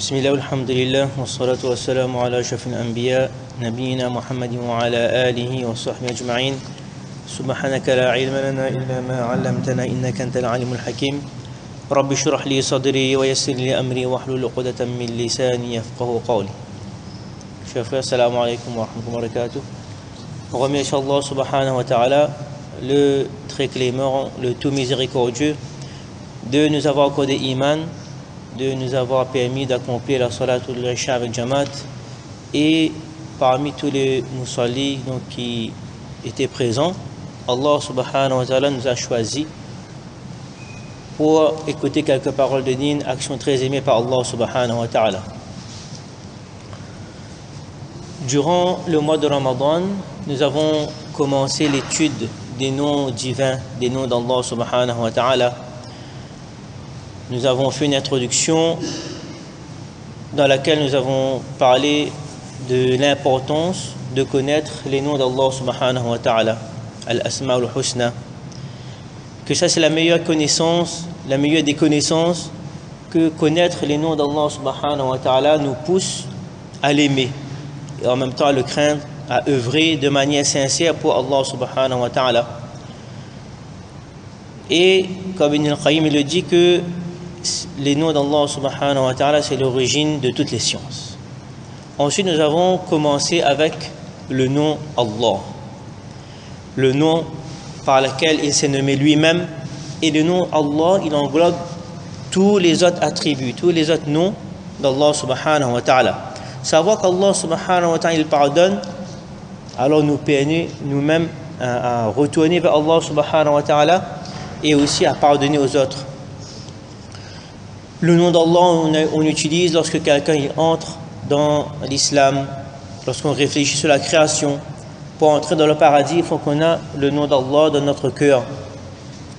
بسم الله والحمد لله والصلاة والسلام على أشرف الأنبياء نبينا محمد وعلى آله وصحبه أجمعين سبحانك لا علم لنا إلا ما علمتنا إنك أنت العليم الحكيم رب اشرح لي صدري ويسر لي أمري واحلل عقدة من لساني يفقهوا قولي. Chers frères, salam alaikum wa rahmatullahi wa barakatuh. On remercie Allah subhanahu wa ta'ala, le très clément, le tout miséricordieux, de nous avoir accordé iman, de nous avoir permis d'accomplir la salatul isha avec Jamaat, et parmi tous les musallis qui étaient présents, Allah subhanahu wa ta'ala nous a choisis pour écouter quelques paroles de din, action très aimée par Allah subhanahu wa ta'ala. Durant le mois de Ramadan, nous avons commencé l'étude des noms divins, des noms d'Allah subhanahu wa ta'ala. Nous avons fait une introduction dans laquelle nous avons parlé de l'importance de connaître les noms d'Allah subhanahu wa ta'ala, al-asma al-husna. Que ça c'est la meilleure connaissance, la meilleure des connaissances, que connaître les noms d'Allah subhanahu wa ta'ala nous pousse à l'aimer et en même temps à le craindre, à œuvrer de manière sincère pour Allah subhanahu wa ta'ala. Et comme Ibn al-Qayyim le dit que les noms d'Allah subhanahu wa ta'ala c'est l'origine de toutes les sciences. Ensuite nous avons commencé avec le nom Allah, le nom par lequel il s'est nommé lui-même, et le nom Allah il englobe tous les autres attributs, tous les autres noms d'Allah subhanahu wa ta'ala. Savoir qu'Allah subhanahu wa ta'ala il pardonne, alors nous permet nous-mêmes à retourner vers Allah subhanahu wa ta'ala et aussi à pardonner aux autres. Le nom d'Allah on utilise lorsque quelqu'un entre dans l'islam, lorsqu'on réfléchit sur la création. Pour entrer dans le paradis, il faut qu'on ait le nom d'Allah dans notre cœur.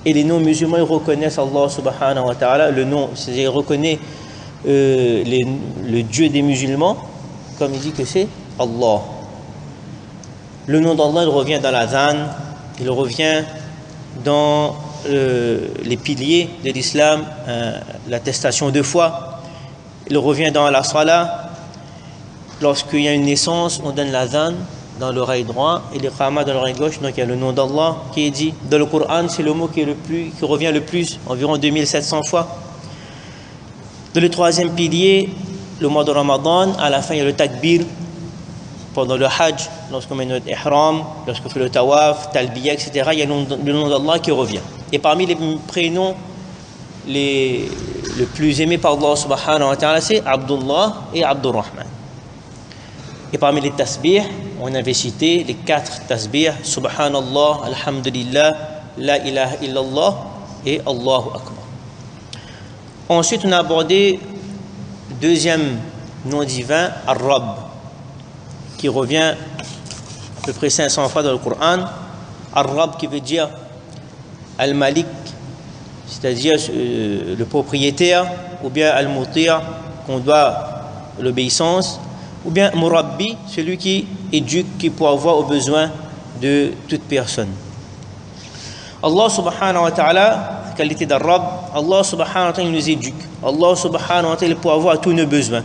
Et les noms musulmans ils reconnaissent Allah subhanahu wa ta'ala, le nom, c'est-à-dire ils reconnaissent le Dieu des musulmans, comme il dit que c'est Allah. Le nom d'Allah il revient dans l'adhan, il revient dans les piliers de l'islam, l'attestation de foi, il revient dans la salat. Lorsqu'il y a une naissance, on donne l'adhan dans l'oreille droite et l'iqama dans l'oreille gauche, donc il y a le nom d'Allah qui est dit. Dans le Coran, c'est le mot qui revient le plus, environ 2700 fois. Dans le troisième pilier, le mois de Ramadan, à la fin il y a le takbir, pendant le hajj, lorsqu'on met notre ihram, lorsqu'on fait le tawaf, talbiya, etc., il y a le nom d'Allah qui revient. Et parmi les prénoms le plus aimé par Allah subhanahu wa ta'ala, c'est Abdullah et Abdurrahman. Et parmi les tasbih, on avait cité les 4 tasbih, Subhanallah, Alhamdulillah, La ilaha illallah et Allahu Akbar. Ensuite, on a abordé le deuxième nom divin, Ar-Rabb, qui revient à peu près 500 fois dans le Coran. Ar-Rabb qui veut dire Al-Malik, c'est-à-dire le propriétaire, ou bien Al-Muti', qu'on doit l'obéissance, ou bien Murabbi, celui qui éduque, qui peut avoir aux besoins de toute personne. Allah subhanahu wa ta'ala, qualité d'Ar-Rabb, Allah subhanahu wa ta'ala nous éduque. Allah subhanahu wa ta'ala peut avoir tous nos besoins.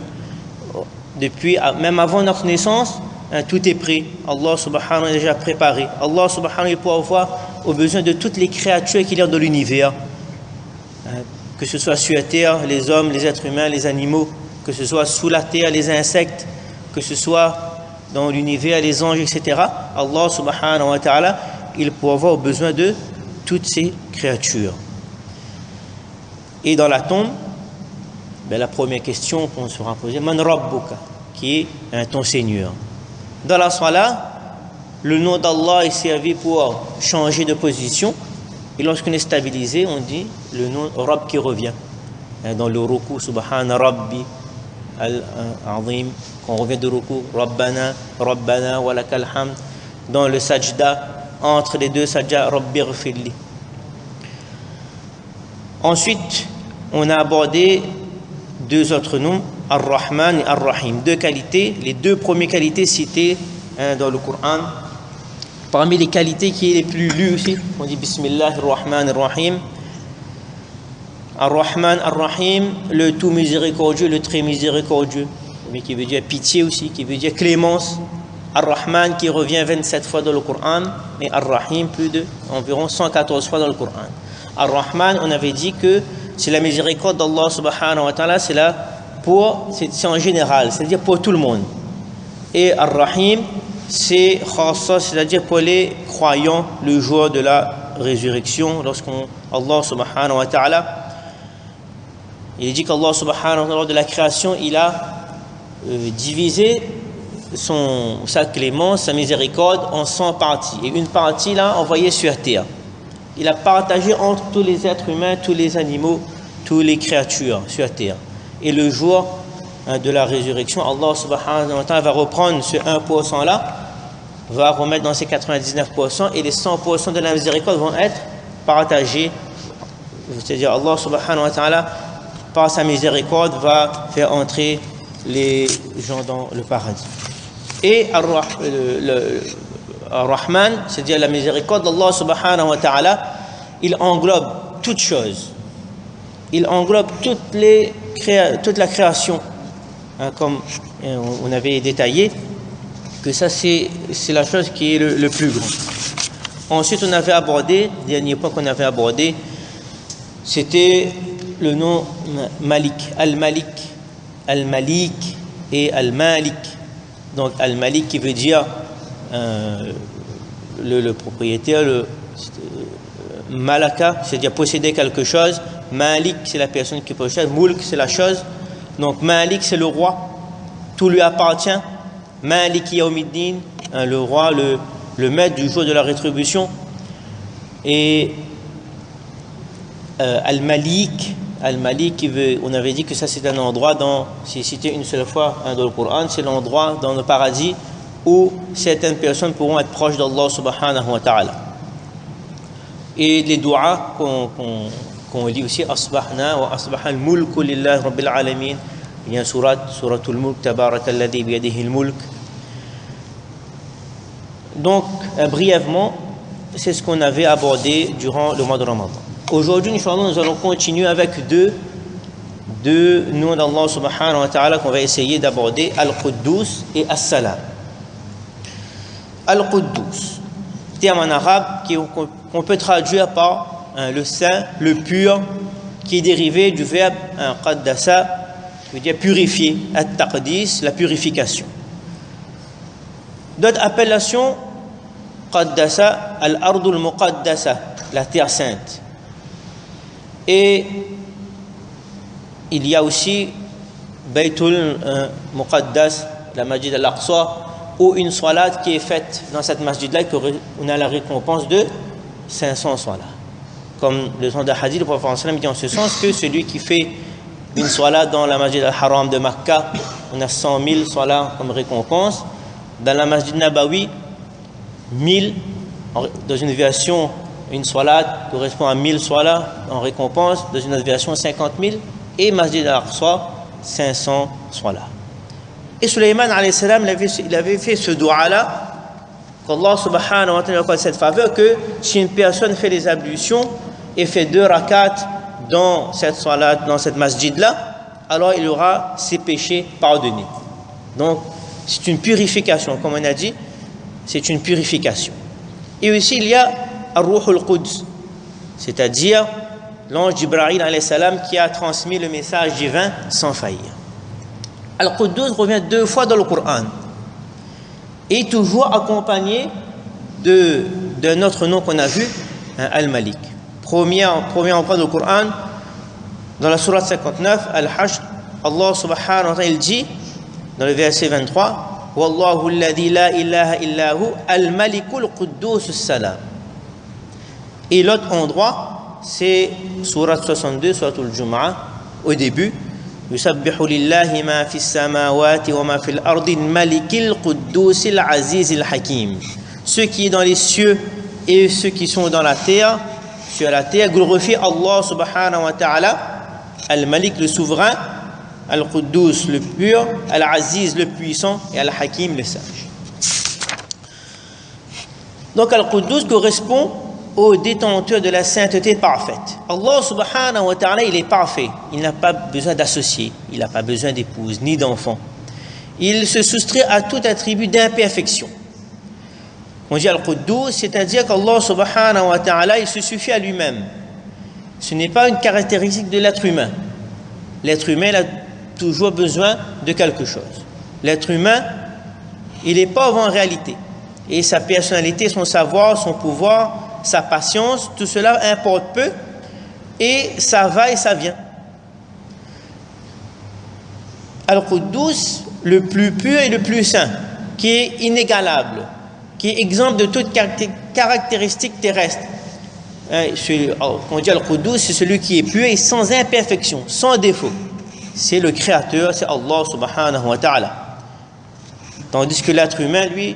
Depuis, même avant notre naissance, tout est prêt. Allah subhanahu wa ta'ala a déjà préparé. Allah subhanahu wa ta'ala peut avoir aux besoins de toutes les créatures qu'il y a dans l'univers. Que ce soit sur la terre, les hommes, les êtres humains, les animaux, que ce soit sous la terre, les insectes, que ce soit dans l'univers, les anges, etc. Allah subhanahu wa ta'ala, il peut avoir besoin de toutes ces créatures. Et dans la tombe, la première question qu'on sera posée, Man Rabbuka, qui est ton Seigneur. Dans la salat, le nom d'Allah est servi pour changer de position. Et lorsqu'on est stabilisé, on dit le nom Rabb qui revient. Dans le ruku, Subhana Rabbi al-Azim, quand on revient de ruku, Rabbana, Rabbana, wa lakal hamd. Dans le sajda, entre les deux sajda, Rabbi ghfirli. Ensuite, on a abordé 2 autres noms, Ar-Rahman et Ar-Rahim. 2 qualités, les 2 premières qualités citées dans le Coran. Parmi les qualités qui est les plus lues aussi, on dit Bismillah ar-Rahman ar-Rahim. Ar-Rahman, Ar-Rahim, le tout miséricordieux, le très miséricordieux, mais qui veut dire pitié aussi, qui veut dire clémence. Ar-Rahman qui revient 27 fois dans le Coran, et Ar-Rahim environ 114 fois dans le Coran. Ar-Rahman, on avait dit que c'est la miséricorde d'Allah subhanahu wa ta'ala, c'est en général, c'est-à-dire pour tout le monde. Et Ar-Rahim, c'est khassa, c'est-à-dire pour les croyants le jour de la résurrection, Allah subhanahu wa ta'ala, il dit qu'Allah subhanahu wa ta'ala, lors de la création, il a divisé sa clémence, sa miséricorde en 100 parties. Et une partie là envoyée sur terre. Il a partagé entre tous les êtres humains, tous les animaux, toutes les créatures sur terre. Et le jour de la résurrection, Allah subhanahu wa ta'ala va reprendre ce 1% là, va remettre dans ces 99% et les 100% de la miséricorde vont être partagés. C'est-à-dire Allah subhanahu wa ta'ala, par sa miséricorde, va faire entrer les gens dans le paradis. Et Ar-Rahman, c'est-à-dire la miséricorde d'Allah subhanahu wa ta'ala, il englobe toutes choses. Il englobe toute la création. Comme on avait détaillé, que ça c'est la chose qui est le plus grand. Ensuite, on avait abordé, dernier point qu'on avait abordé, c'était le nom Malik, Al-Malik, Al-Malik et Al-Malik. Donc Al-Malik qui veut dire le propriétaire, Malaka, c'est-à-dire posséder quelque chose. Malik, c'est la personne qui possède. Mulk, c'est la chose. Donc Malik, c'est le roi. Tout lui appartient. Malik Yawmiddin, le roi, le maître du jour de la rétribution. Et Al-Malik, on avait dit que ça c'est un endroit c'est cité une seule fois dans le Coran, c'est l'endroit dans le paradis où certaines personnes pourront être proches d'Allah subhanahu wa ta'ala. Et les doigts qu'on lit aussi, Asbahna wa asbaha al-mulku lillahi rabbil alamin. Il y a un suratul mulk, tabarakalladhi biyadihi al-mulk. Donc, brièvement, c'est ce qu'on avait abordé durant le mois de Ramadan. Aujourd'hui, Inch'Allah, nous allons continuer avec deux noms d'Allah subhanahu wa ta'ala qu'on va essayer d'aborder, Al-Quddus et As-Salam. Al-Quddus, terme en arabe qu'on peut traduire par le saint, le pur, qui est dérivé du verbe qaddasa, qui veut dire purifier, at-taqdis, la purification. D'autres appellations, qaddasa, al-ardul muqaddasa, la terre sainte. Et il y a aussi Baytul Muqaddas, la Masjid al-Aqsa, ou une salat qui est faite dans cette masjid-là, on a la récompense de 500 salats. Comme le sens de hadith, le prophète dit en ce sens que celui qui fait une salat dans la Masjid al-Haram de Makkah, on a 100 000 salats comme récompense. Dans la Masjid Nabawi, 1000, dans une version, une salat correspond à 1000 salats en récompense, dans une autre version 50 000, et Masjid al-Aqsa 500 salats. Et Sulayman alayhi salam, il avait fait ce dua-là, qu'Allah subhanahu wa ta'ala accorde cette faveur, que si une personne fait les ablutions et fait 2 rakats dans cette salat, dans cette masjid-là, alors il aura ses péchés pardonnés. Donc c'est une purification, comme on a dit, c'est une purification. Et aussi il y a Ar-Ruhul Quds, c'est-à-dire l'ange Jibril alayhi salam qui a transmis le message divin sans faillir. Al-Quddus revient 2 fois dans le Coran et toujours accompagné d'un autre nom qu'on a vu, Al-Malik. Premier emploi dans le Coran, dans la sourate 59, Al-Hashr, Allah subhanahu wa ta'ala il dit dans le verset 23, Wallahu alladhi la ilaha illahu al-malikul quddus as-salam. Et l'autre endroit, c'est sourate 62, suratul Jumu'ah, au début, Yusabbihu lillahi ma fi samawati wa ma fi al-ardi al-malikil quddus al-aziz al-hakim. Ceux qui sont dans les cieux et ceux qui sont dans la terre, sur la terre, glorifient Allah subhanahu wa ta'ala, Al-Malik le souverain, Al-Quddus le pur, Al-Aziz le puissant et Al-Hakim le sage. Donc Al-Quddus correspond au détenteur de la sainteté parfaite. Allah subhanahu wa ta'ala, il est parfait. Il n'a pas besoin d'associés, il n'a pas besoin d'épouse ni d'enfants. Il se soustrait à tout attribut d'imperfection. On dit Al-Quddus, c'est-à-dire qu'Allah subhanahu wa ta'ala, il se suffit à lui-même. Ce n'est pas une caractéristique de l'être humain. L'être humain, il a toujours besoin de quelque chose. L'être humain, il est pauvre en réalité. Et sa personnalité, son savoir, son pouvoir, sa patience, tout cela importe peu. Et ça va et ça vient. Al-Quddus, le plus pur et le plus saint, qui est inégalable, qui est exempt de toute caractéristique terrestre. On dit Al-Quddus, c'est celui qui est pur et sans imperfection, sans défaut. C'est le Créateur, c'est Allah subhanahu wa ta'ala. Tandis que l'être humain, lui,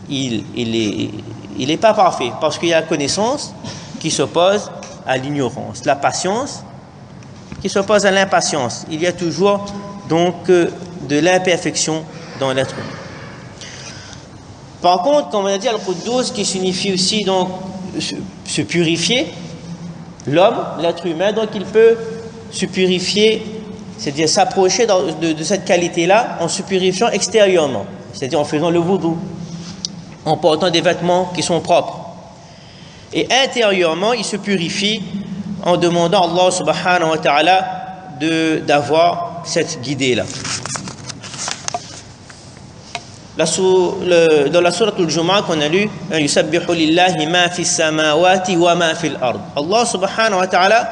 il est pas parfait, parce qu'il y a la connaissance qui s'oppose à l'ignorance, la patience qui s'oppose à l'impatience. Il y a toujours donc de l'imperfection dans l'être humain. Par contre, comme on a dit, Al-Quddus, qui signifie aussi donc se purifier, l'homme, l'être humain, donc il peut se purifier, c'est-à-dire s'approcher de cette qualité-là en se purifiant extérieurement, c'est-à-dire en faisant le wudu, en portant des vêtements qui sont propres. Et intérieurement, il se purifie en demandant à Allah subhanahu wa ta'ala d'avoir cette guidée-là. Dans la sourate Al-Jumu'ah qu'on a lu, Yusabbihu lillahi ma fi samawati wa ma fi al-ard. Allah subhanahu wa ta'ala,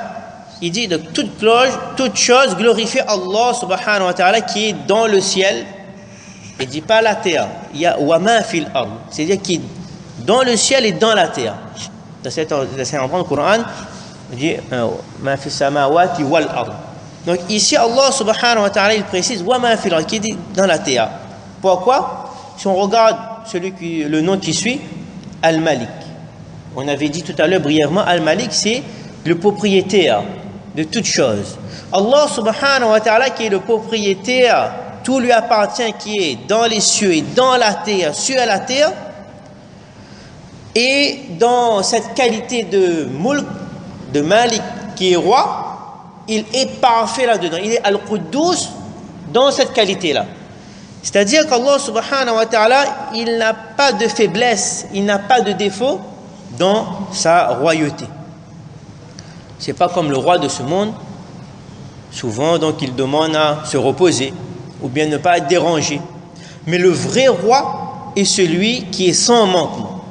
il dit de toute chose glorifie Allah subhanahu wa ta'ala qui est dans le ciel. Il ne dit pas la terre. Il y a wa ma fi al-ard, c'est-à-dire qui est dans le ciel et dans la terre. Dans cet endroit du Coran, il dit ma fi samawati wal ard. Donc ici Allah subhanahu wa ta'ala il précise wa ma fi al-ard, qui est dans la terre. Pourquoi? Si on regarde le nom qui suit, Al-Malik. On avait dit tout à l'heure brièvement, Al-Malik, c'est le propriétaire de toutes choses. Allah subhanahu wa ta'ala qui est le propriétaire, tout lui appartient, qui est dans les cieux et dans la terre, sur la terre. Et dans cette qualité de Mulk, de Malik, qui est roi, il est parfait là-dedans. Il est Al-Quddus dans cette qualité-là. C'est-à-dire qu'Allah subhanahu wa ta'ala, il n'a pas de faiblesse, il n'a pas de défaut dans sa royauté. C'est pas comme le roi de ce monde. Souvent, donc, il demande à se reposer ou bien ne pas être dérangé. Mais le vrai roi est celui qui est sans manquement.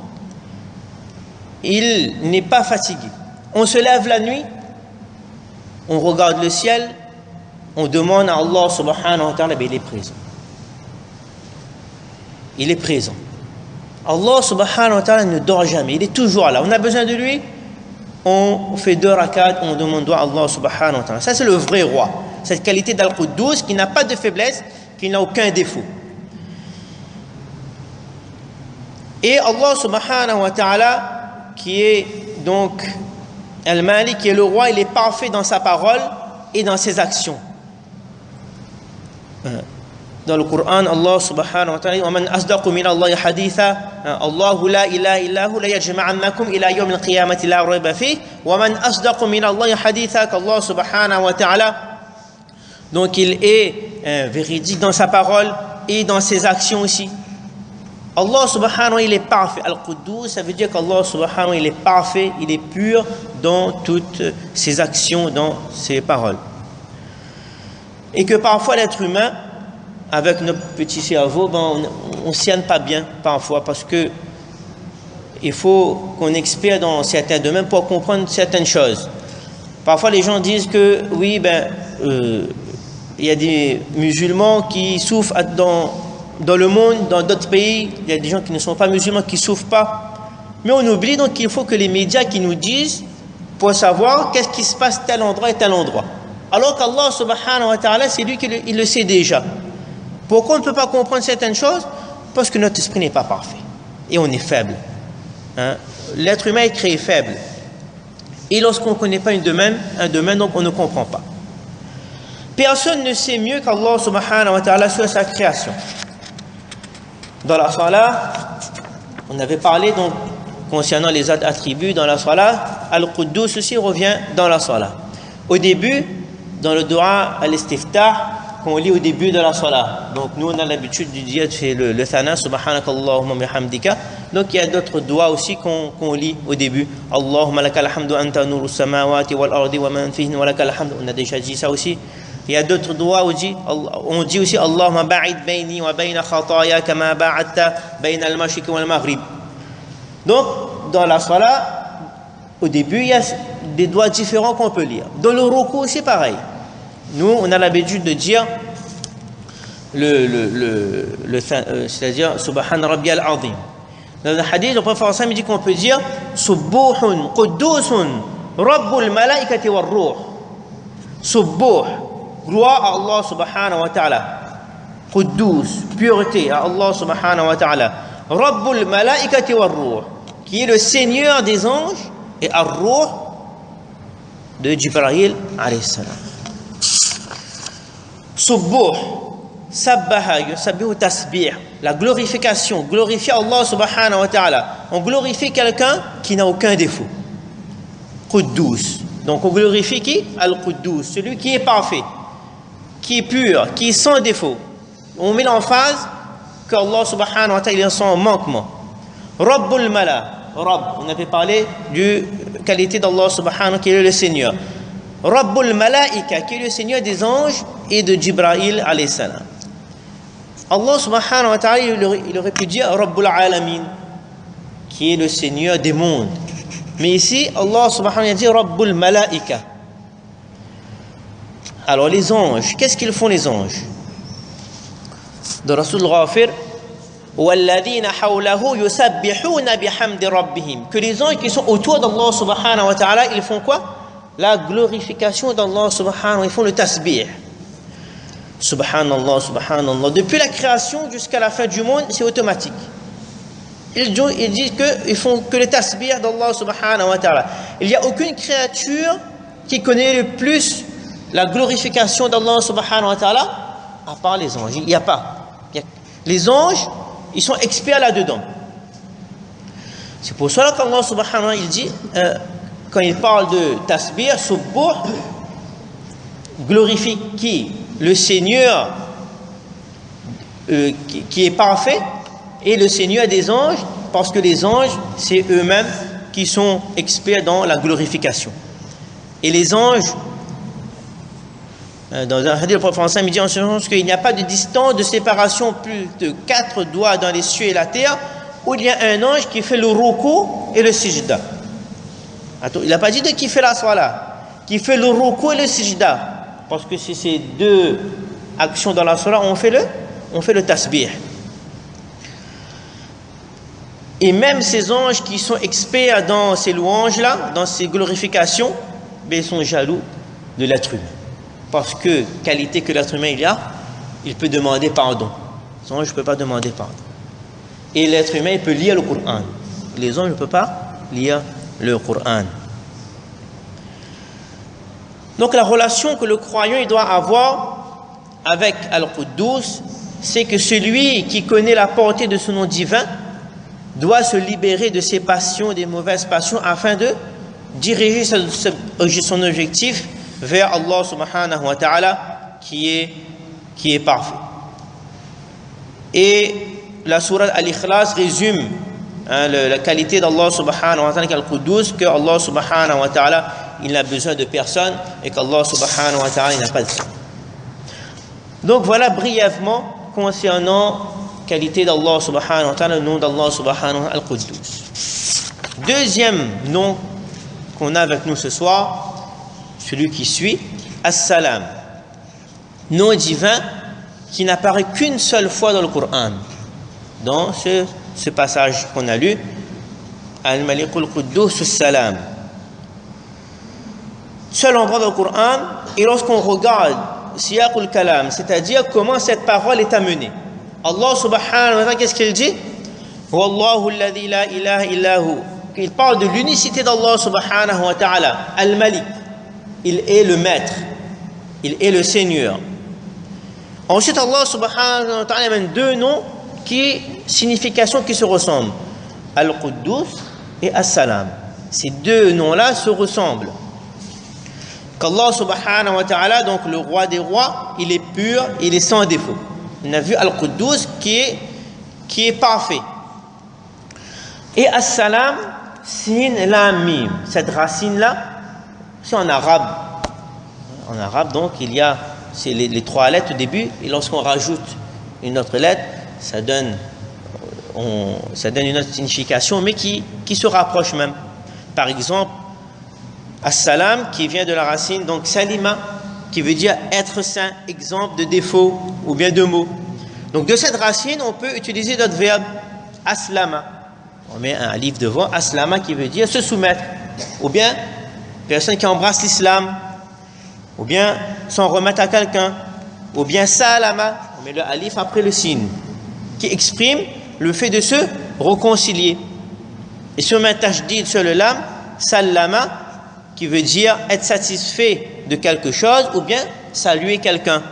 Il n'est pas fatigué. On se lève la nuit, on regarde le ciel, on demande à Allah subhanahu wa ta'ala, il est présent. Il est présent. Allah subhanahu wa ta'ala ne dort jamais. Il est toujours là. On a besoin de lui. On fait 2 rakats. On demande à Allah subhanahu wa ta'ala. Ça, c'est le vrai roi. Cette qualité d'Al-Quddus qui n'a pas de faiblesse, qui n'a aucun défaut. Et Allah subhanahu wa ta'ala, qui est donc Al-Malik, qui est le roi, il est parfait dans sa parole et dans ses actions. Dans le Coran, Allah subhanahu wa ta'ala, وَمَنْ أَصْدَقُ مِنَ اللَّهِ حَدِيثًا اللَّهُ لَا إِلَهَ إِلَّا هُوَ لَيَجْمَعَنَّكُمْ إِلَى يَوْمِ الْقِيَامَةِ لَا رَيْبَ فِيهِ وَمَنْ أَصْدَقُ مِنَ اللَّهِ حَدِيثًا qu'Allah subhanahu wa ta'ala, donc il est véridique dans sa parole et dans ses actions aussi. Allah subhanahu wa ta'ala, il est parfait. Al-Quddus, ça veut dire qu'Allah subhanahu wa ta'ala, il est parfait, il est pur dans toutes ses actions, dans ses paroles. Et que parfois l'être humain, avec notre petit cerveau, on ne sienne pas bien parfois parce que il faut qu'on est expert dans certains domaines pour comprendre certaines choses. Parfois les gens disent que oui, il y a des musulmans qui souffrent dans le monde, dans d'autres pays, il y a des gens qui ne sont pas musulmans qui ne souffrent pas. Mais on oublie donc qu'il faut que les médias qui nous disent pour savoir qu'est-ce qui se passe tel endroit et tel endroit. Alors qu'Allah subhanahu wa ta'ala, c'est lui qui le sait déjà. Pourquoi on ne peut pas comprendre certaines choses? Parce que notre esprit n'est pas parfait. Et on est faible. L'être humain est créé faible. Et lorsqu'on ne connaît pas un domaine, donc on ne comprend pas. Personne ne sait mieux qu'Allah subhanahu wa ta'ala sur sa création. Dans la salat, on avait parlé donc concernant les autres attributs dans la salat, Al-Quddus aussi revient dans la salat. Au début, dans le dua al-istiftah, qu'on lit au début de la salat. Donc nous, on a l'habitude de dire c'est le thana, subhanakallahumma bihamdika. Donc il y a d'autres doigts aussi qu'on lit au début. Allahumma lakal hamdu anta nuru samawati wal ardi wa man fihin wa lakal hamdu. On a déjà dit ça aussi. Il y a d'autres doigts où on dit aussi Allahumma ba'id bayni wa bayna khataya kama ba'adta bayna al-mashriq wal maghrib. Donc dans la salat, au début, il y a des doigts différents qu'on peut lire. Dans le ruku, c'est pareil. Nous, on a l'habitude de dire c'est-à-dire Subhan Rabbiyal Azim. Dans le hadith, le prophète sallallahu dit qu'on peut dire Subbuhun Quddusun Rabbul Malaikati war Ruh. Subbuh, gloire à Allah subhanahu wa ta'ala. Quddus, pureté à Allah subhanahu wa ta'ala. Rabbul Malaikati war Ruh, qui est le Seigneur des anges, et Ar-Ruh de Jibril alayhi salam. Subbuh, sabbaha, yusabbihu tasbih, la glorification, glorifier Allah subhanahu wa ta'ala. On glorifie quelqu'un qui n'a aucun défaut. Quddus. Donc on glorifie qui? Al-Quddus, celui qui est parfait, qui est pur, qui est sans défaut. On met l'emphase qu'Allah subhanahu wa ta'ala est sans manquement. Rabbul Mala, Rabb, on avait parlé de qualité d'Allah subhanahu wa ta'ala qui est le Seigneur. Rabbul Malaika, qui est le Seigneur des anges et de Jibril alayhi salam. Allah subhanahu wa ta'ala, il aurait pu dire Rabbul Alamin, qui est le Seigneur des mondes. Mais ici, Allah subhanahu wa ta'ala dit Rabbul Malaika. Alors les anges, qu'est-ce qu'ils font les anges? Dans Rasul Ghafir, وَالَّذِينَ حَوْلَهُ يُسَبِّحُونَ بِحَمْدِ رَبِّهِمْ. Que les anges qui sont autour d'Allah subhanahu wa ta'ala, ils font quoi? La glorification d'Allah subhanahu wa ta'ala, ils font le tasbih. Subhanallah, subhanallah. Depuis la création jusqu'à la fin du monde, c'est automatique. Ils disent qu'ils font que le tasbih d'Allah subhanahu wa ta'ala. Il n'y a aucune créature qui connaît le plus la glorification d'Allah subhanahu wa ta'ala, à part les anges. Il n'y a pas. Les anges, ils sont experts là-dedans. C'est pour cela qu'Allah subhanahu wa ta'ala, il dit, quand il parle de tasbih, subbuh, glorifie qui? Le Seigneur qui est parfait, et le Seigneur des anges, parce que les anges, c'est eux-mêmes qui sont experts dans la glorification. Et les anges, dans un hadith, le prophète il dit en ce sens qu'il n'y a pas de distance, de séparation plus de 4 doigts dans les cieux et la terre, où il y a un ange qui fait le ruku et le sijda. Il n'a pas dit de qui fait la salat, qui fait le ruku et le sijda. Parce que si ces deux actions dans la salat, on fait le tasbih. Et même ces anges qui sont experts dans ces louanges-là, dans ces glorifications, ils sont jaloux de l'être humain. Parce que, qualité que l'être humain il peut demander pardon. Les anges ne peuvent pas demander pardon. Et l'être humain, il peut lire le Coran. Les anges ne peuvent pas lire le Coran. Donc la relation que le croyant il doit avoir avec Al-Quddus, c'est que celui qui connaît la portée de son nom divin doit se libérer de ses passions, des mauvaises passions, afin de diriger son objectif vers Allah subhanahu wa ta'ala qui est parfait. Et la sourate Al-Ikhlas résume la qualité d'Allah subhanahu wa ta'ala, Al-Quddus, que Allah subhanahu wa ta'ala il n'a besoin de personne et qu'Allah subhanahu wa ta'ala il n'a pas de son. Donc voilà brièvement concernant la qualité d'Allah subhanahu wa ta'ala, le nom d'Allah subhanahu wa ta'ala, Al-Quddus. Deuxième nom qu'on a avec nous ce soir, celui qui suit, As-Salam, nom divin qui n'apparaît qu'une seule fois dans le Coran, dans ce passage qu'on a lu, Al-Malikul Quddus As-Salam. Seul endroit dans le Coran, et lorsqu'on regarde Siyaqul Kalam, c'est-à-dire comment cette parole est amenée, Allah subhanahu wa ta'ala, qu'est-ce qu'il dit? Wallahu alladhi la ilaha illahu. Il parle de l'unicité d'Allah subhanahu wa ta'ala. Al-Malik, il est le maître, il est le Seigneur. Ensuite, Allah subhanahu wa ta'ala amène deux noms significations qui se ressemblent. Al-Quddus et As-Salam. Ces deux noms-là se ressemblent. Qu'Allah subhanahu wa ta'ala, donc le roi des rois, il est pur, il est sans défaut. On a vu Al-Quddus qui est parfait. Et As-Salam, sin lam mim. Cette racine-là, c'est en arabe. En arabe, donc, il y a les trois lettres au début, et lorsqu'on rajoute une autre lettre, ça donne une autre signification, mais qui se rapproche même. Par exemple, As-Salam, qui vient de la racine, donc Salima, qui veut dire être saint, exemple de défaut ou bien de mot. Donc de cette racine, on peut utiliser notre verbe Aslama. On met un alif devant, Aslama, qui veut dire se soumettre, ou bien personne qui embrasse l'islam, ou bien s'en remettre à quelqu'un, ou bien Salama, on met le alif après le signe, qui exprime le fait de se réconcilier. Et si on met un tajdid sur le lam, Salama, qui veut dire être satisfait de quelque chose ou bien saluer quelqu'un.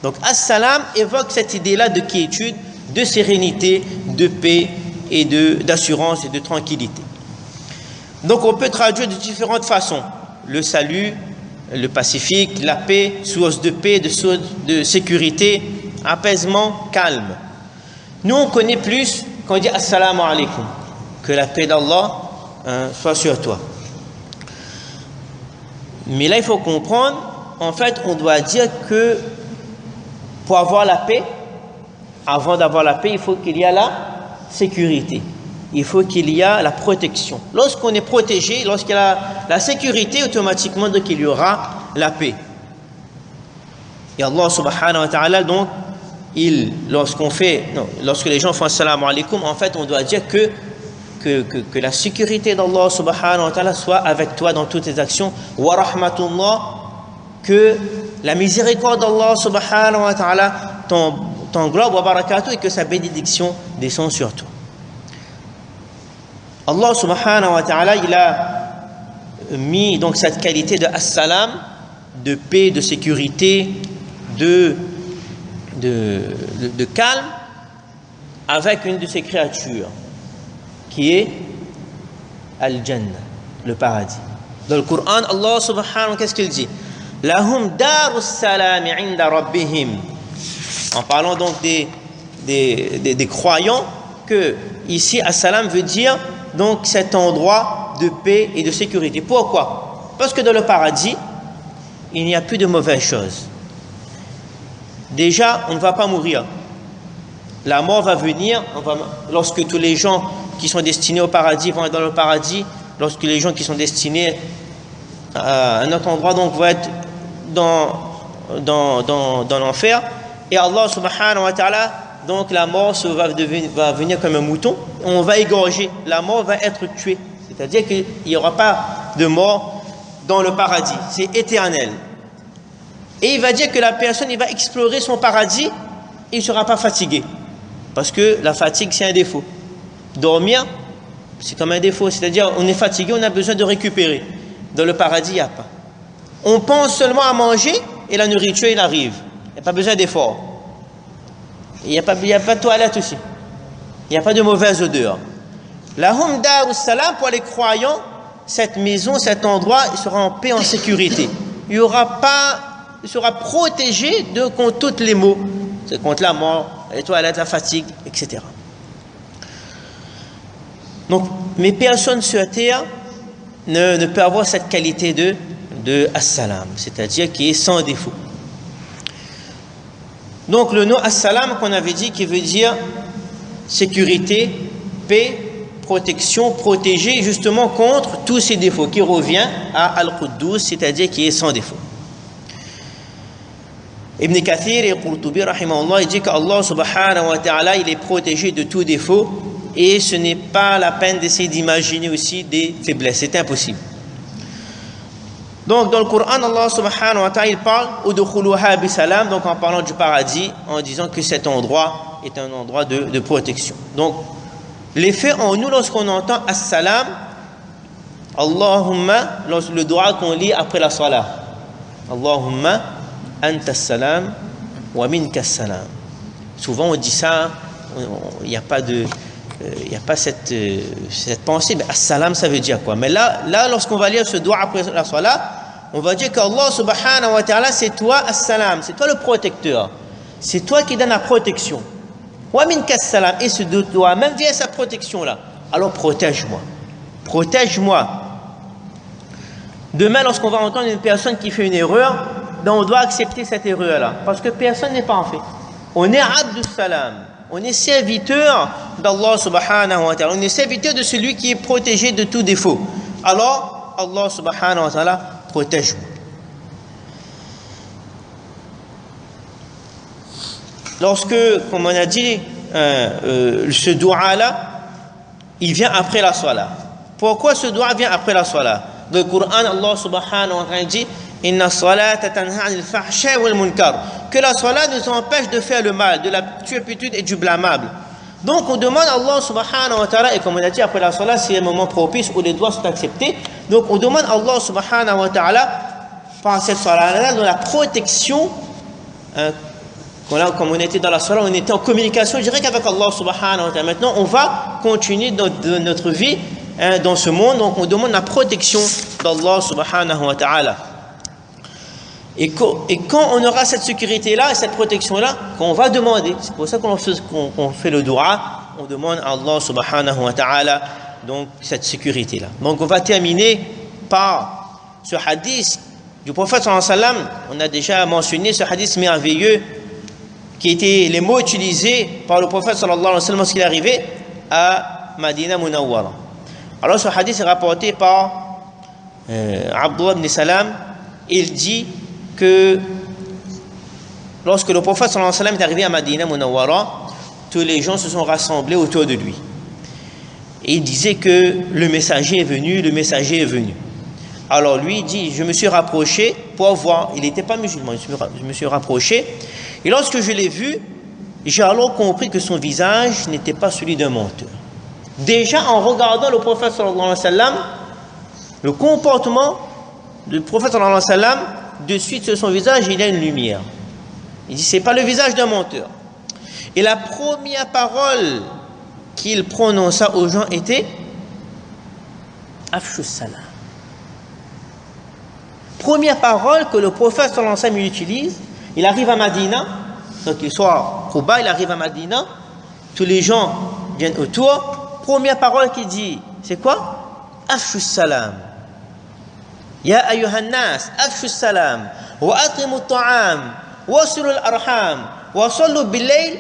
Donc As-Salam évoque cette idée-là de quiétude, de sérénité, de paix et d'assurance et de tranquillité. Donc on peut traduire de différentes façons. Le salut, le pacifique, la paix, source de paix, de sécurité, apaisement, calme. Nous on connaît plus quand on dit Assalamu alaikum, que la paix d'Allah soit sur toi. Mais là, il faut comprendre, en fait, on doit dire que pour avoir la paix, avant d'avoir la paix, il faut qu'il y ait la sécurité. Il faut qu'il y ait la protection. Lorsqu'on est protégé, lorsqu'il y a la sécurité, automatiquement, donc il y aura la paix. Et Allah subhanahu wa ta'ala, donc, lorsque les gens font assalamu alaikum, en fait, on doit dire que la sécurité d'Allah subhanahu wa ta'ala soit avec toi dans toutes tes actions. Wa rahmatullah, que la miséricorde d'Allah subhanahu wa ta'ala t'englobe, wa barakatuh, et que sa bénédiction descend sur toi. Allah subhanahu wa ta'ala, il a mis donc cette qualité de as-salam, de paix, de sécurité, de calme, avec une de ses créatures, qui est Al-Jannah, le paradis. Dans le Coran, Allah subhanahu wa ta'ala, qu'est-ce qu'il dit? Lahum darus salam inda rabbihim. En parlant donc des croyants, que ici, as-salam veut dire donc cet endroit de paix et de sécurité. Pourquoi? Parce que dans le paradis, il n'y a plus de mauvaises choses. Déjà, on ne va pas mourir. La mort va venir, lorsque tous les gens qui sont destinés au paradis vont être dans le paradis, lorsque les gens qui sont destinés à un autre endroit donc vont être dans l'enfer, et Allah subhanahu wa ta'ala, donc la mort va venir comme un mouton, on va égorger, la mort va être tuée, c'est-à-dire qu'il n'y aura pas de mort dans le paradis, c'est éternel. Et il va dire que la personne, il va explorer son paradis, il ne sera pas fatigué, parce que la fatigue c'est un défaut. Dormir, c'est comme un défaut, c'est-à-dire on est fatigué, on a besoin de récupérer. Dans le paradis, il n'y a pas. On pense seulement à manger et la nourriture, il arrive. Il n'y a pas besoin d'effort. Il n'y a pas de toilette aussi. Il n'y a pas de mauvaise odeur. Lahum darus salam, pour les croyants, cette maison, cet endroit, il sera en paix, en sécurité. Il sera protégé contre tous les maux. C'est contre la mort, les toilettes, la fatigue, etc. Donc, mais personne sur terre ne peut avoir cette qualité de as-salam, c'est-à-dire qui est sans défaut. Donc, le nom as-salam qu'on avait dit, qui veut dire sécurité, paix, protection, protéger justement contre tous ces défauts, qui revient à Al-Quddus, c'est-à-dire qui est sans défaut. Ibn Kathir et Qurtubi, rahimahullah, il dit qu'Allah subhanahu wa ta'ala, il est protégé de tout défaut, et ce n'est pas la peine d'essayer d'imaginer aussi des faiblesses, c'est impossible. Donc dans le Coran, Allah subhanahu wa ta'ala, il parle udkhuluha bisalam, donc en parlant du paradis, en disant que cet endroit est un endroit de protection. Donc l'effet en nous lorsqu'on entend as-salam, Allahumma, le dua qu'on lit après la salat, Allahumma anta as-salam wa minka as-salam. Souvent on dit ça, il n'y a pas de il n'y a pas cette pensée, mais as-salam ça veut dire quoi? Mais là lorsqu'on va lire ce doigt après la salat, on va dire qu'Allah subhanahu wa ta'ala, c'est toi as-salam, c'est toi le protecteur, c'est toi qui donne la protection. Wa minka as-salam, et ce doigt même vient sa protection là. Alors protège-moi, protège-moi. Demain, lorsqu'on va entendre une personne qui fait une erreur, donc on doit accepter cette erreur là, parce que personne n'est parfait. On est abdus salam. On est serviteur d'Allah subhanahu wa ta'ala. On est serviteur de celui qui est protégé de tout défaut. Alors, Allah subhanahu wa ta'ala, protège-moi. Lorsque, comme on a dit, ce doua-là, il vient après la salat. Pourquoi ce doua vient après la salat? Dans le Coran, Allah subhanahu wa ta'ala dit Inna salata tanha anil fahsha wal munkar, que la salat nous empêche de faire le mal, de la turpitude et du blâmable. Donc on demande à Allah subhanahu wa ta'ala, et comme on a dit après la salat, c'est un moment propice où les doigts sont acceptés. Donc on demande à Allah subhanahu wa ta'ala, par cette salat-là, dans la protection, comme on était dans la salat, on était en communication directe avec Allah subhanahu wa ta'ala. Maintenant on va continuer notre vie dans ce monde, donc on demande la protection d'Allah subhanahu wa ta'ala. Et quand on aura cette sécurité-là et cette protection-là, qu'on va demander, c'est pour ça qu'on fait le dua, on demande à Allah subhanahu wa ta'ala donc cette sécurité-là. Donc on va terminer par ce hadith du prophète sallallahu alayhi wa sallam. On a déjà mentionné ce hadith merveilleux qui étaient les mots utilisés par le prophète sallallahu alayhi wa sallam lorsqu'il est arrivé à Madina Munawwara. Alors ce hadith est rapporté par Abdullah ibn Salam. Il dit que lorsque le prophète sallallahu alayhi wa sallam est arrivé à Madina Munawwara, tous les gens se sont rassemblés autour de lui. Et il disait que le messager est venu, le messager est venu. Alors lui il dit, je me suis rapproché pour voir, il n'était pas musulman, je me suis rapproché, et lorsque je l'ai vu, j'ai alors compris que son visage n'était pas celui d'un menteur. Déjà en regardant le prophète sallallahu alayhi wa sallam, le comportement du prophète sallallahu alayhi wa sallam, de suite sur son visage, il y a une lumière. Il dit, c'est pas le visage d'un menteur. Et la première parole qu'il prononça aux gens était Afshus salam. Première parole que le prophète sallallahu alayhi wa sallam utilise. Il arrive à Madina, donc il soit Quba, il arrive à Madina, tous les gens viennent autour. Première parole qu'il dit, c'est quoi? Afshus salam. يا أيها الناس أفشوا السلام وأطعموا الطعام وصلوا الأرحام وصلوا بالليل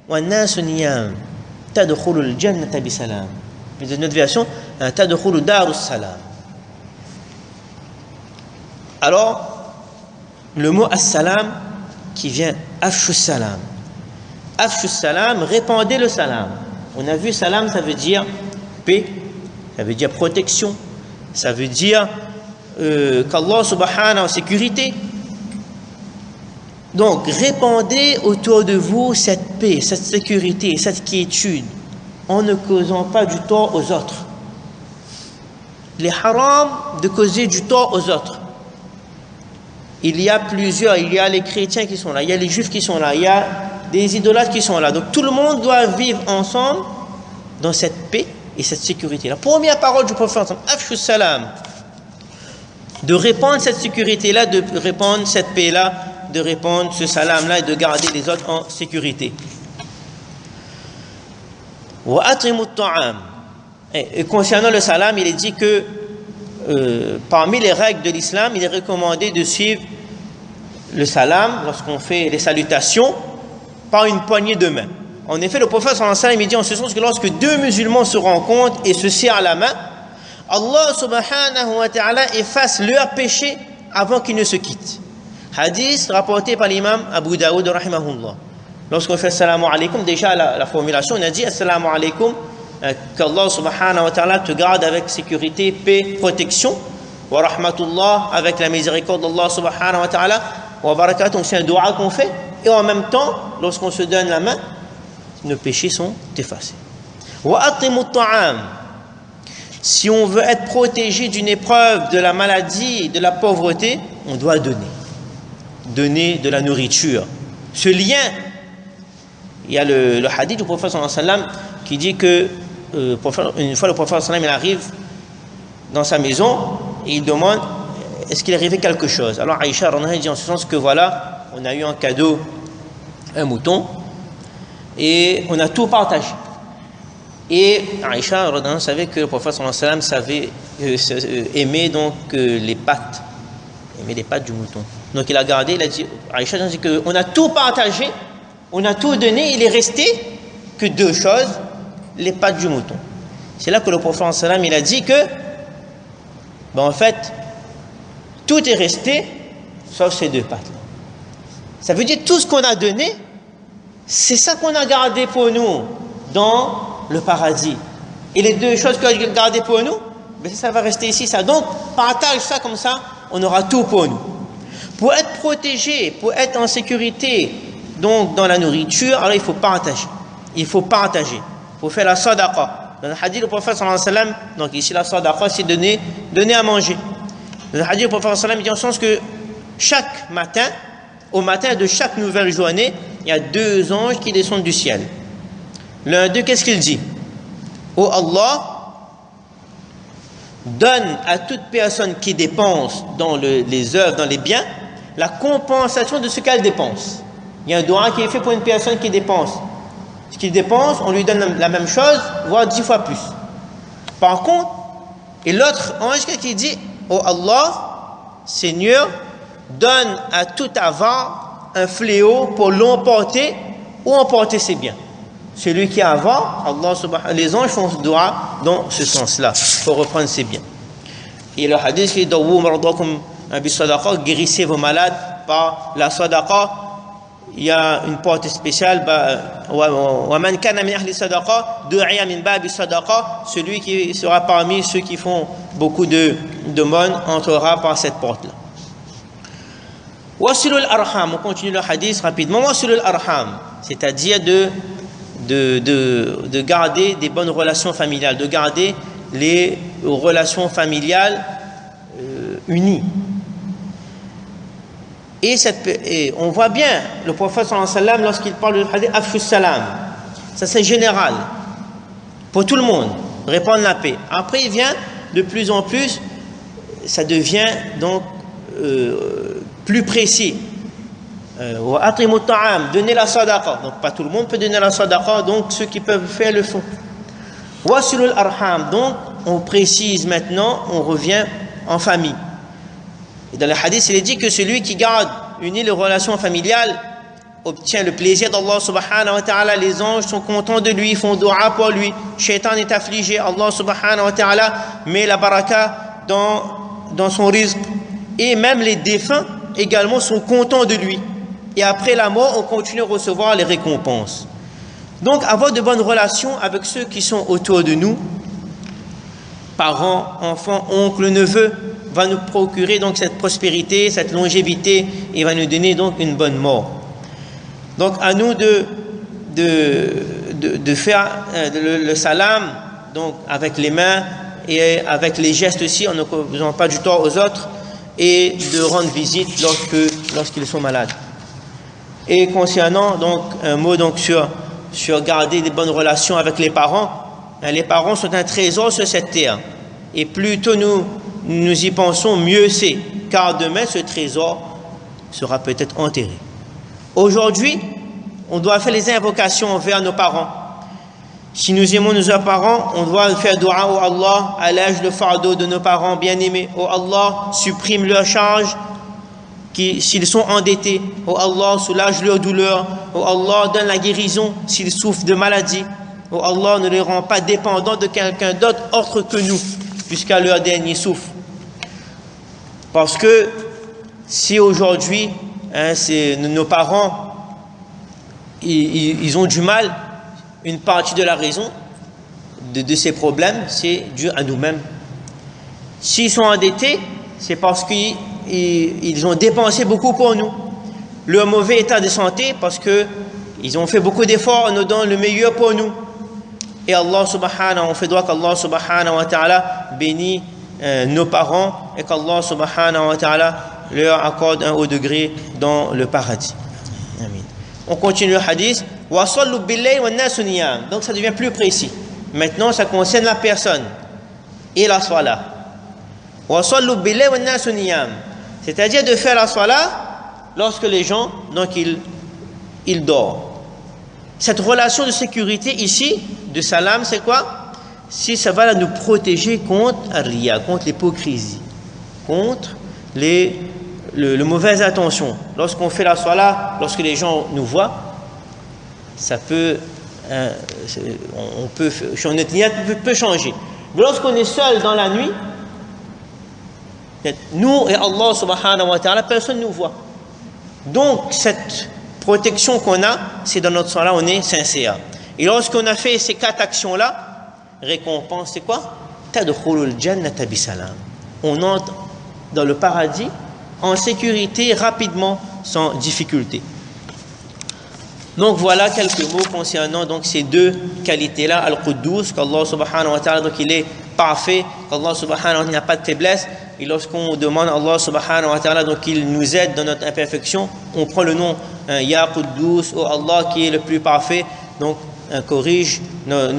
والناس نيام تدخلوا الجنة بسلام. Dans notre version, تدخلوا دار السلام. Alors, le mot as-salam qui vient afshus salam. Afshus salam, répandez le salam. On a vu salam, ça veut dire paix, ça veut dire protection, ça veut dire qu'Allah subhanahu wa sécurité. Donc répandez autour de vous cette paix, cette sécurité, cette quiétude, en ne causant pas du tort aux autres. Il est haram de causer du tort aux autres. Il y a les chrétiens qui sont là, il y a les juifs qui sont là, il y a des idolâtres qui sont là. Donc tout le monde doit vivre ensemble dans cette paix et cette sécurité. La première parole du prophète, Afshus salam, de répandre cette sécurité-là, de répandre cette paix-là, de répandre ce salam-là et de garder les autres en sécurité. Et concernant le salam, il est dit que parmi les règles de l'islam, il est recommandé de suivre le salam lorsqu'on fait les salutations par une poignée de main. En effet, le prophète sallallahu alayhi wa sallam, il dit en ce sens que lorsque deux musulmans se rencontrent et se serrent la main, Allah subhanahu wa ta'ala efface leur péché avant qu'ils ne se quittent. Hadith rapporté par l'imam Abu Daoud rahimahullah. Lorsqu'on fait assalamu alaikum, déjà la formulation, on a dit assalamu alaikum, qu'Allah subhanahu wa ta'ala te garde avec sécurité, paix, protection, wa rahmatullah, avec la miséricorde d'Allah subhanahu wa ta'ala, wa barakatuh, c'est un dua qu'on fait, et en même temps, lorsqu'on se donne la main, nos péchés sont effacés. Wa atimu ta'am. Si on veut être protégé d'une épreuve, de la maladie, de la pauvreté, on doit donner. Donner de la nourriture. Ce lien, il y a le hadith du prophète sallallahu alayhi wa sallam qui dit que une fois le prophète sallallahu alayhi wa sallam il arrive dans sa maison et il demande est-ce qu'il est arrivé quelque chose. Alors Aïcha dit en ce sens que voilà, on a eu en cadeau un mouton et on a tout partagé. Et Aïcha savait que le prophète sallallahu alayhi wa sallam aimait donc les pattes du mouton. Donc il a gardé, il a dit, Aïcha dit qu'on a tout partagé, on a tout donné, il est resté que deux choses, les pattes du mouton. C'est là que le prophète sallallahu alayhi wa sallam il a dit que en fait tout est resté sauf ces deux pattes. Ça veut dire tout ce qu'on a donné, c'est ça qu'on a gardé pour nous dans le paradis. Et les deux choses qu'on a gardées pour nous, ça va rester ici. Ça. Donc, partage ça comme ça, on aura tout pour nous. Pour être protégé, pour être en sécurité, donc dans la nourriture, alors il faut partager. Il faut partager. Il faut faire la sadaqa. Dans le hadith du prophète sallallahu alayhi wa sallam, donc ici la sadaqa, c'est donner à manger. Dans le hadith du prophète sallallahu alayhi wa sallam, il dit en sens que chaque matin, au matin de chaque nouvelle journée, il y a deux anges qui descendent du ciel. L'un d'eux, qu'est-ce qu'il dit? Oh Allah, donne à toute personne qui dépense dans les œuvres, dans les biens, la compensation de ce qu'elle dépense. Il y a un doua qui est fait pour une personne qui dépense. Ce qu'il dépense, on lui donne la même chose, voire 10 fois plus. Par contre, et l'autre ange qui dit, oh Allah, Seigneur, donne à tout avare un fléau pour l'emporter ou emporter ses biens. Celui qui a avare, les anges font ce doua dans ce sens-là, pour reprendre ses biens. Et le hadith qui dit, guérissez vos malades par la sadaqa. Il y a une porte spéciale, celui qui sera parmi ceux qui font beaucoup de d'aumônes entrera par cette porte-là. Wasilul arham, on continue le hadith rapidement. Wasilul arham, c'est-à-dire de garder des bonnes relations familiales, de garder les relations familiales unies. Et on voit bien le prophète sallallahu alayhi wa sallam lorsqu'il parle du hadith Afshu salam, ça c'est général pour tout le monde, répandre la paix. Après il vient de plus en plus, ça devient donc plus précis. Donner la sadaqa, donc pas tout le monde peut donner la sadaqa, donc ceux qui peuvent faire le font. Wasilul arham, donc on précise maintenant, on revient en famille. Et dans le hadith, il est dit que celui qui garde unis les relations familiales obtient le plaisir d'Allah subhanahu wa ta'ala. Les anges sont contents de lui, font dua pour lui. Shaitan est affligé, Allah subhanahu wa ta'ala met la baraka dans son rizq. Et même les défunts également sont contents de lui. Et après la mort, on continue à recevoir les récompenses. Donc avoir de bonnes relations avec ceux qui sont autour de nous, parents, enfants, oncles, neveux, va nous procurer donc cette prospérité, cette longévité et va nous donner donc une bonne mort. Donc à nous de faire le salam donc avec les mains et avec les gestes aussi en ne causant pas du tort aux autres et de rendre visite lorsqu'ils sont malades. Et concernant donc un mot donc sur garder des bonnes relations avec les parents, les parents sont un trésor sur cette terre et plus tôt nous y pensons, mieux c'est, car demain ce trésor sera peut-être enterré. Aujourd'hui, on doit faire les invocations envers nos parents. Si nous aimons nos parents, on doit faire dua au Allah, allège le fardeau de nos parents bien-aimés. Oh Allah, supprime leurs charges s'ils sont endettés. Oh Allah, soulage leurs douleurs. Oh Allah, donne la guérison s'ils souffrent de maladie. Oh Allah, ne les rend pas dépendants de quelqu'un d'autre autre que nous, jusqu'à leur dernier souffle. Parce que si aujourd'hui, nos parents, ils ont du mal, une partie de la raison de ces problèmes, c'est dû à nous-mêmes. S'ils sont endettés, c'est parce qu'ils ont dépensé beaucoup pour nous. Leur mauvais état de santé, parce qu'ils ont fait beaucoup d'efforts en nous donnant le meilleur pour nous. Et Allah subhanahu, on fait droit qu'Allah subhanahu wa ta'ala bénit nos parents et qu'Allah subhanahu wa ta'ala leur accorde un haut degré dans le paradis. Amin. On continue le hadith. Donc ça devient plus précis. Maintenant, ça concerne la personne et la salat. C'est-à-dire de faire la salat lorsque les gens, donc ils dorment. Cette relation de sécurité ici, de salam, c'est quoi? Si ça va nous protéger contre ar-riya, contre l'hypocrisie, contre le mauvaise attention. Lorsqu'on fait la salat, lorsque les gens nous voient, ça peut, notre niyat peut changer. Mais lorsqu'on est seul dans la nuit, nous et Allah subhanahu wa ta'ala, personne ne nous voit. Donc cette protection qu'on a, c'est dans notre salat, on est sincère. Et lorsqu'on a fait ces 4 actions-là, récompense, c'est quoi? Tadkhulul jannata bisalam. On entre dans le paradis en sécurité, rapidement, sans difficulté. Donc voilà quelques mots concernant donc ces 2 qualités-là, Al-Quddus, qu'Allah subhanahu wa ta'ala, donc il est parfait, qu'Allah subhanahu wa ta'ala n'a pas de faiblesse. Et lorsqu'on demande à Allah subhanahu wa ta'ala, donc il nous aide dans notre imperfection, on prend le nom Ya Quddus, oh Allah qui est le plus parfait, donc corrige nos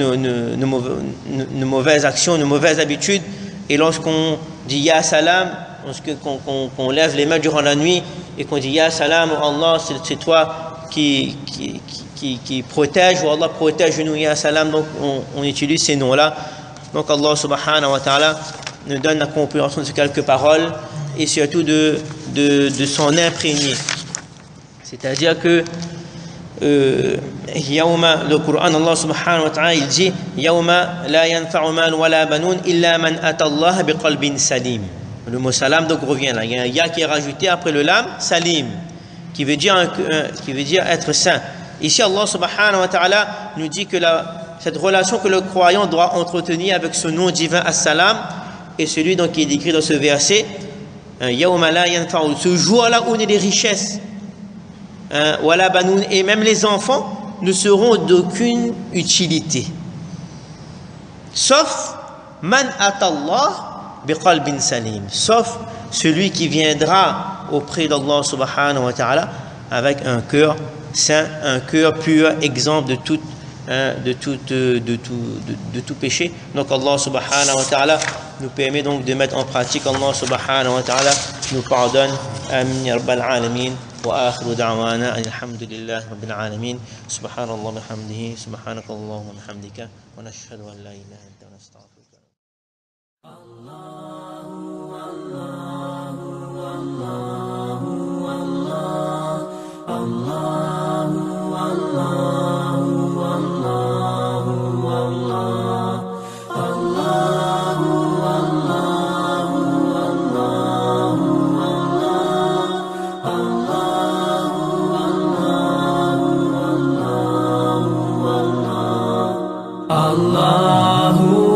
mauvaises actions, nos mauvaises habitudes. Et lorsqu'on dit Ya Salam, qu'on lève les mains durant la nuit et qu'on dit Ya Salam, oh Allah, c'est toi qui protège, ou Allah protège-nous, Ya Salam, donc on utilise ces noms-là. Donc Allah subhanahu wa ta'ala nous donne la compréhension de ces quelques paroles et surtout de s'en imprégner. C'est-à-dire que le Coran, Allah subhanahu wa ta'ala, il dit Yawma la yanfa'u mal wa la banoun illa man ata Allah biqalbin salim. Le mot salam donc revient là. Il y a un ya qui est rajouté après le lam, salim, qui veut dire être saint. Ici, Allah subhanahu wa ta'ala nous dit que cette relation que le croyant doit entretenir avec ce nom divin As-Salam est celui donc qui est décrit dans ce verset. Yawma la yanfa'u, ce jour-là où on est des richesses, wala banoun, et même les enfants ne seront d'aucune utilité, sauf man atallah biqalbin salim, sauf celui qui viendra auprès d'Allah subhanahu wa ta'ala avec un cœur saint, un cœur pur, exempt de tout péché. Donc Allah subhanahu wa ta'ala nous permet donc de mettre en pratique. Allah subhanahu wa ta'ala nous pardonne. Amin ya rabbal alamin. Wa akhiru da'wana alhamdulillahi rabbil alamin. Subhanallah wa bihamdihi, subhanakallahumma wa bihamdika, wa nashhadu an la ilaha illa anta nastaghfiruka. الله